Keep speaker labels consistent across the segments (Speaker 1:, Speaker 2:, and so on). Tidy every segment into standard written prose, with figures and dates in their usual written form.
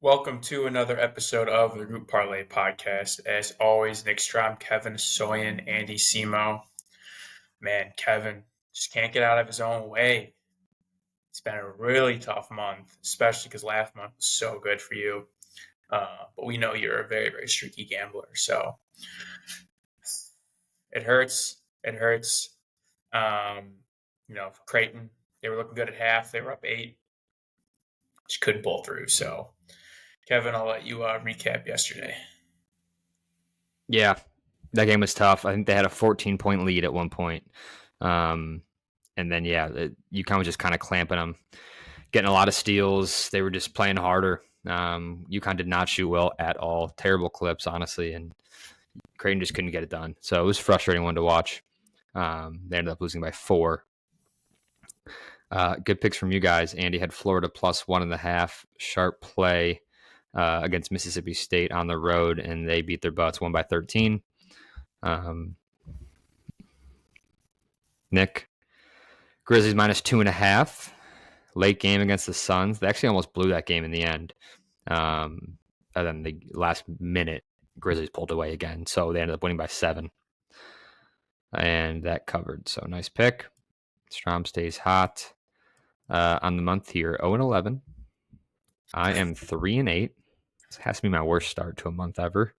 Speaker 1: Welcome to another episode of the Group Parlay podcast. As always, Nick Strom, Kevin Soyan, Andy Simo. Man, Kevin just can't get out of his own way. It's been a really tough month, especially because last month was so good for you. But we know you're a very, very streaky gambler, so it hurts. It hurts. Creighton, they were looking good at half. They were up 8. Just couldn't pull through. So, Kevin, I'll let you recap yesterday.
Speaker 2: Yeah, that game was tough. I think they had a 14-point lead at one point. And then, UConn was just kind of clamping them, getting a lot of steals. They were just playing harder. UConn did not shoot well at all. Terrible clips, honestly, and Creighton just couldn't get it done. So it was a frustrating one to watch. They ended up losing by 4. Good picks from you guys. Andy had Florida plus 1.5. Sharp play against Mississippi State on the road, and they beat their butts, won by 13. Nick, Grizzlies minus 2.5. Late game against the Suns. They actually almost blew that game in the end. And then the last minute, Grizzlies pulled away again, so they ended up winning by 7. And that covered. So nice pick. Strom stays hot on the month here, 0-11. I am 3-8. This has to be my worst start to a month ever.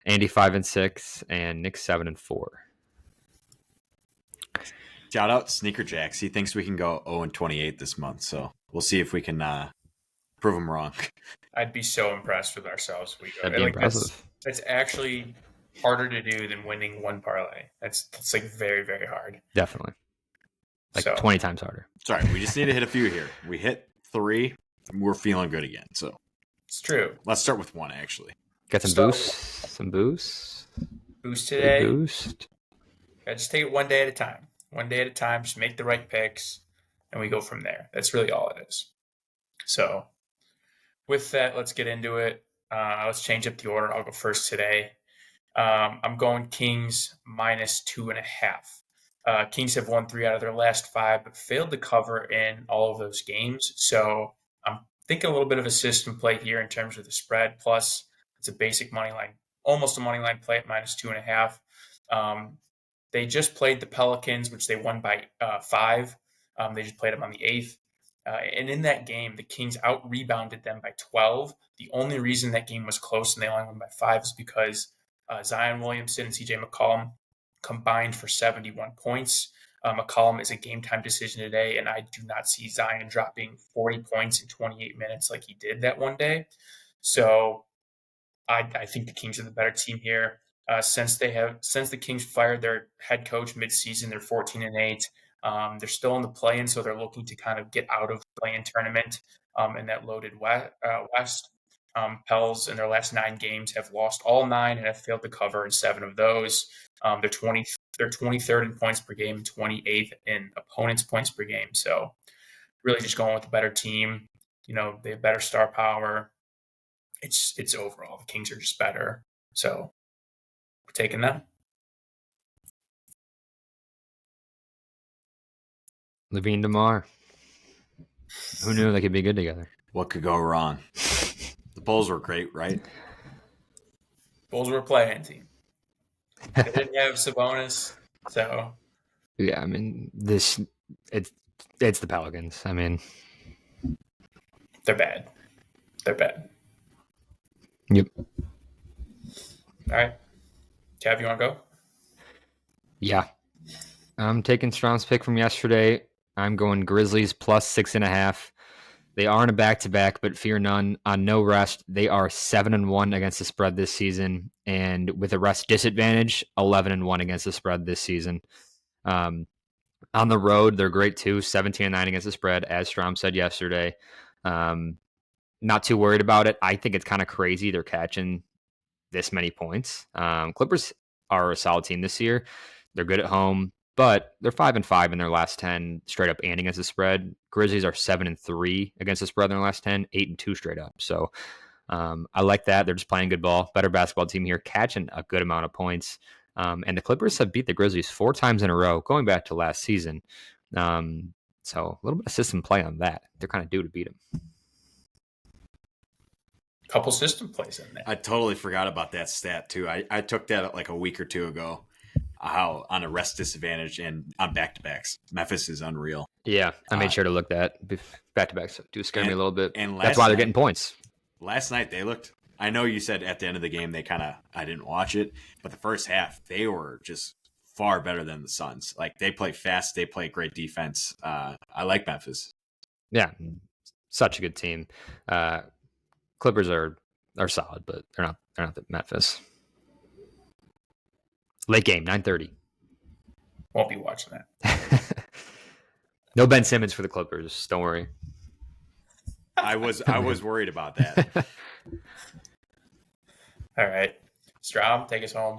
Speaker 2: Andy 5-6, and Nick 7-4.
Speaker 3: Shout out Sneaker Jacks. He thinks we can go 0-28 this month, so we'll see if we can prove him wrong.
Speaker 1: I'd be so impressed with ourselves if we go.
Speaker 2: That'd be impressive.
Speaker 1: That's actually harder to do than winning one parlay. That's like very, very hard.
Speaker 2: Definitely. 20 times harder.
Speaker 3: Sorry, we just need to hit a few here. We hit 3, and we're feeling good again. So
Speaker 1: it's true.
Speaker 3: Let's start with 1, actually.
Speaker 2: Got some boosts. Some boosts.
Speaker 1: Boost today.
Speaker 2: Boost.
Speaker 1: Yeah, just take it one day at a time. One day at a time. Just make the right picks, and we go from there. That's really all it is. So with that, let's get into it. Let's change up the order. I'll go first today. I'm going Kings minus 2.5. Kings have won 3 out of their last 5, but failed to cover in all of those games. So I'm thinking a little bit of a system play here in terms of the spread. Plus, it's a basic money line, almost a money line play at minus 2.5. They just played the Pelicans, which they won by 5. They just played them on the 8th. And in that game, the Kings out-rebounded them by 12. The only reason that game was close and they only won by 5 is because Zion Williamson and CJ McCollum combined for 71 points. McCollum is a game-time decision today, and I do not see Zion dropping 40 points in 28 minutes like he did that one day. So I think the Kings are the better team here. Since the Kings fired their head coach midseason, they're 14-8. They're still in the play-in, so they're looking to kind of get out of the play-in tournament in that loaded West. Pels in their last 9 games have lost all 9 and have failed to cover in 7 of those. They're 23rd in points per game, 28th in opponents' points per game. So really just going with a better team. They have better star power. It's overall, the Kings are just better. So we're taking them.
Speaker 2: Levine DeMar. Who knew they could be good together?
Speaker 3: What could go wrong? The Bulls were great, right?
Speaker 1: Bulls were a play-in team. They didn't have Sabonis, so
Speaker 2: yeah. I mean, it's the Pelicans. I mean,
Speaker 1: they're bad.
Speaker 2: Yep.
Speaker 1: All right, Cav, you want to go?
Speaker 2: Yeah, I'm taking Strom's pick from yesterday. I'm going Grizzlies plus 6.5. They are in a back-to-back, but fear none. On no rest, they are 7-1 against the spread this season, and with a rest disadvantage, 11-1 against the spread this season. On the road, they're great too, 17-9 against the spread, as Strom said yesterday. Not too worried about it. I think it's kind of crazy they're catching this many points. Clippers are a solid team this year. They're good at home, but they're 5-5 in their last 10 straight up and against the spread. Grizzlies are 7-3 against the spread in their last 10, 8-2 straight up. So I like that. They're just playing good ball. Better basketball team here, catching a good amount of points. And the Clippers have beat the Grizzlies 4 times in a row, going back to last season. So a little bit of system play on that. They're kind of due to beat them.
Speaker 1: couple system plays in there.
Speaker 3: I totally forgot about that stat too. I took that like a week or two ago. How on a rest disadvantage and on back-to-backs. Memphis is unreal.
Speaker 2: Yeah, I made sure to look that. Back-to-backs do scare me a little bit.
Speaker 3: And
Speaker 2: that's why they're getting points.
Speaker 3: Last night they looked. I know you said at the end of the game I didn't watch it, but the first half they were just far better than the Suns. Like they play fast, they play great defense. I like Memphis.
Speaker 2: Yeah, such a good team. Clippers are solid, but they're not the Memphis. Late game, 9:30.
Speaker 1: Won't be watching that.
Speaker 2: No Ben Simmons for the Clippers. Don't worry.
Speaker 3: I was worried about that.
Speaker 1: All right, Strom, take us home.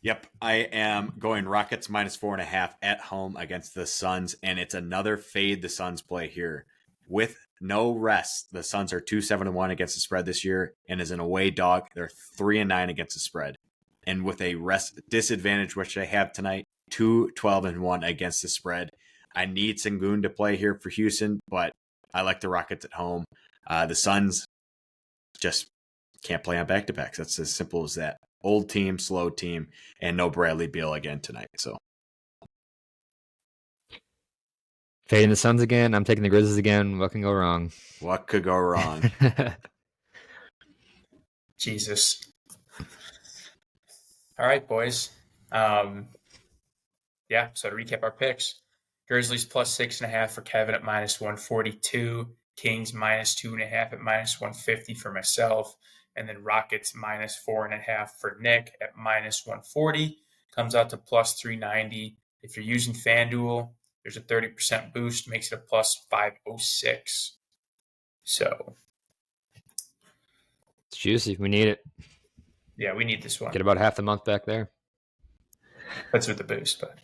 Speaker 3: Yep, I am going Rockets -4.5 at home against the Suns, and it's another fade the Suns play here. With no rest, the Suns are 2-7-1 against the spread this year, and as an away dog, they're 3-9 against the spread. And with a rest disadvantage, which they have tonight, 2-12-1 against the spread. I need Sengun to play here for Houston, but I like the Rockets at home. The Suns just can't play on back-to-backs. That's as simple as that. Old team, slow team, and no Bradley Beal again tonight. So
Speaker 2: fading the Suns again. I'm taking the Grizzlies again. What can go wrong?
Speaker 3: What could go wrong?
Speaker 1: Jesus. All right, boys. So to recap our picks, Grizzlies +6.5 for Kevin at -142, Kings -2.5 at -150 for myself, and then Rockets -4.5 for Nick at -140. Comes out to +390. If you're using FanDuel, there's a 30% boost, makes it a +506. So
Speaker 2: it's juicy. We need it.
Speaker 1: Yeah, we need this one.
Speaker 2: Get about half the month back there.
Speaker 1: That's with the boost, but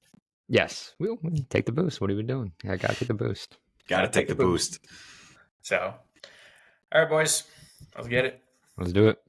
Speaker 2: yes, we'll take the boost. What are we doing? I gotta take the boost.
Speaker 3: Gotta take the boost.
Speaker 1: So, all right, boys, let's get it.
Speaker 2: Let's do it.